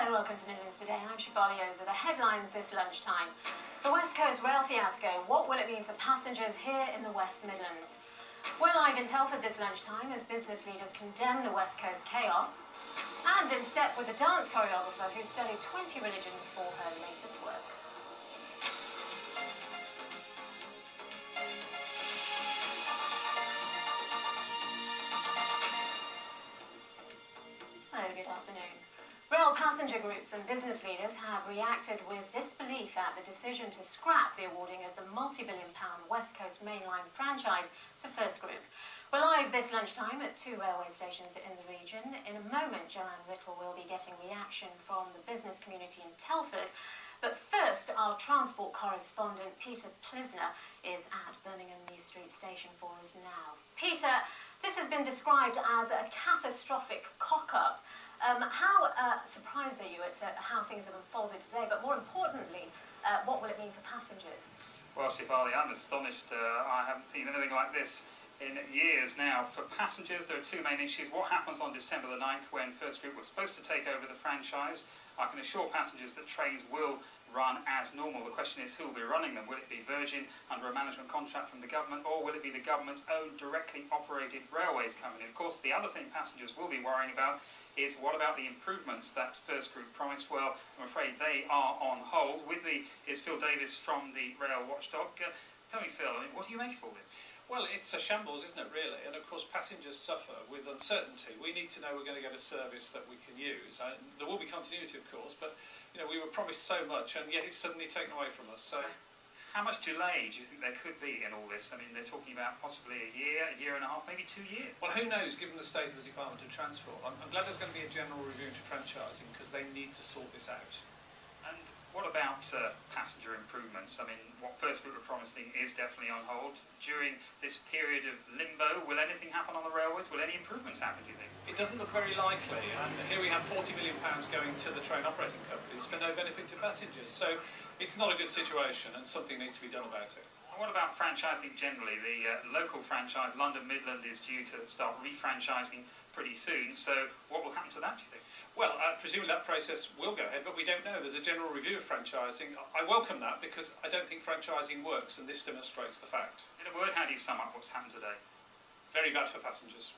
and welcome to Midlands Today. I'm Shambolic. Are the headlines this lunchtime. The West Coast rail fiasco. What will it mean for passengers here in the West Midlands? We're live in Telford this lunchtime as business leaders condemn the West Coast chaos. And in step with the dance choreographer who studied 20 religions for her latest work. Hello, good afternoon. Rail passenger groups and business leaders have reacted with disbelief at the decision to scrap the awarding of the multi-billion-pound West Coast mainline franchise to First Group. We're live this lunchtime at 2 railway stations in the region. In a moment, Joanne Riddle will be getting reaction from the business community in Telford. But first, our transport correspondent, Peter Plisner, is at Birmingham New Street Station for us now. Peter, this has been described as a catastrophic cock-up. How surprised are you at how things have unfolded today? But more importantly, what will it mean for passengers? Well, Shivali, I'm astonished. I haven't seen anything like this in years now. For passengers, there are two main issues. What happens on December the 9th when First Group was supposed to take over the franchise? I can assure passengers that trains will run as normal. The question is, who will be running them? Will it be Virgin under a management contract from the government, or will it be the government's own directly operated railways company? Of course, the other thing passengers will be worrying about is what about the improvements that First Group promised? Well, I'm afraid they are on hold. With me is Phil Davis from the Rail Watchdog. Tell me, Phil, what do you make of all this? Well, it's a shambles, isn't it, really? And of course, passengers suffer with uncertainty. We need to know we're going to get a service that we can use. There will be continuity, of course, but you know, we were promised so much, and yet it's suddenly taken away from us. So, how much delay do you think there could be in all this? I mean, they're talking about possibly a year and a half, maybe 2 years. Well, who knows, given the state of the Department of Transport. I'm glad there's going to be a general review into franchising, because they need to sort this out. And what about passenger improvements? I mean, what First Group are promising is definitely on hold. During this period of limbo, will anything happen on the railways? Will any improvements happen, do you think? It doesn't look very likely, and here we have £40 million going to the train operating companies for no benefit to passengers. So it's not a good situation, and something needs to be done about it. And what about franchising generally? The local franchise, London Midland, is due to start refranchising pretty soon. So what will happen to that, do you think? Well, presumably that process will go ahead, but we don't know. There's a general review of franchising. I welcome that, because I don't think franchising works, and this demonstrates the fact. In a word, how do you sum up what's happened today? Very bad for passengers.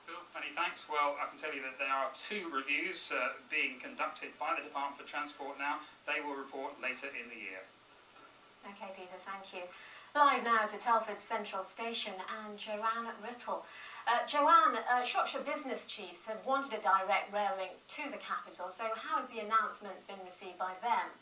Phil, many thanks. Well, I can tell you that there are 2 reviews being conducted by the Department for Transport now. They will report later in the year. OK, Peter, thank you. Live now to Telford Central Station and Joanne Riddle. Joanne, Shropshire business chiefs have wanted a direct rail link to the capital, so how has the announcement been received by them?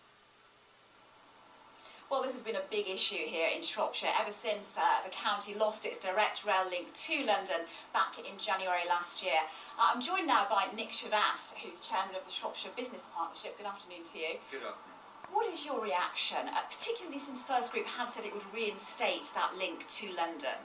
Well, this has been a big issue here in Shropshire ever since the county lost its direct rail link to London back in January last year. I'm joined now by Nick Chavasse, who's chairman of the Shropshire Business Partnership. Good afternoon to you. Good afternoon. What is your reaction, particularly since First Group had said it would reinstate that link to London?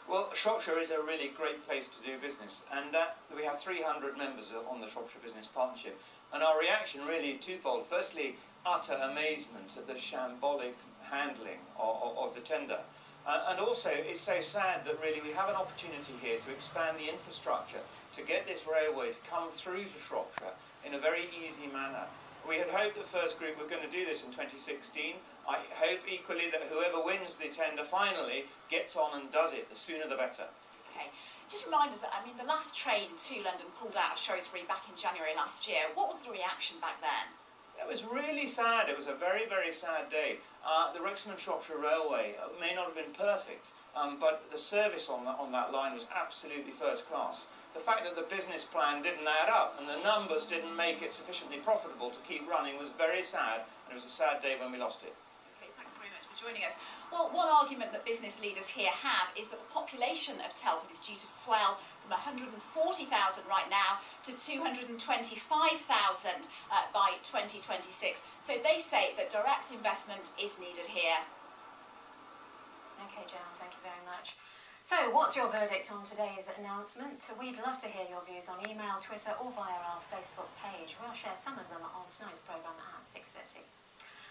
Well, Shropshire is a really great place to do business, and we have 300 members on the Shropshire Business Partnership, and our reaction really is twofold. Firstly, utter amazement at the shambolic handling of the tender, and also it's so sad that really we have an opportunity here to expand the infrastructure to get this railway to come through to Shropshire in a very easy manner. We had hoped that First Group were going to do this in 2016. I hope equally that whoever wins the tender finally gets on and does it. The sooner the better. Okay. Just remind us that, I mean, the last train to London pulled out of Shrewsbury back in January last year. What was the reaction back then? It was really sad. It was a very, very sad day. The Wrexham and Shropshire Railway may not have been perfect, but the service on that line was absolutely first class. The fact that the business plan didn't add up and the numbers didn't make it sufficiently profitable to keep running was very sad, and it was a sad day when we lost it. Okay, thanks very much for joining us. Well, one argument that business leaders here have is that the population of Telford is due to swell from 140,000 right now to 225,000 by 2026. So they say that direct investment is needed here. OK, Joanne, thank you very much. So, what's your verdict on today's announcement? We'd love to hear your views on email, Twitter or via our Facebook page. We'll share some of them on tonight's programme at 6:30.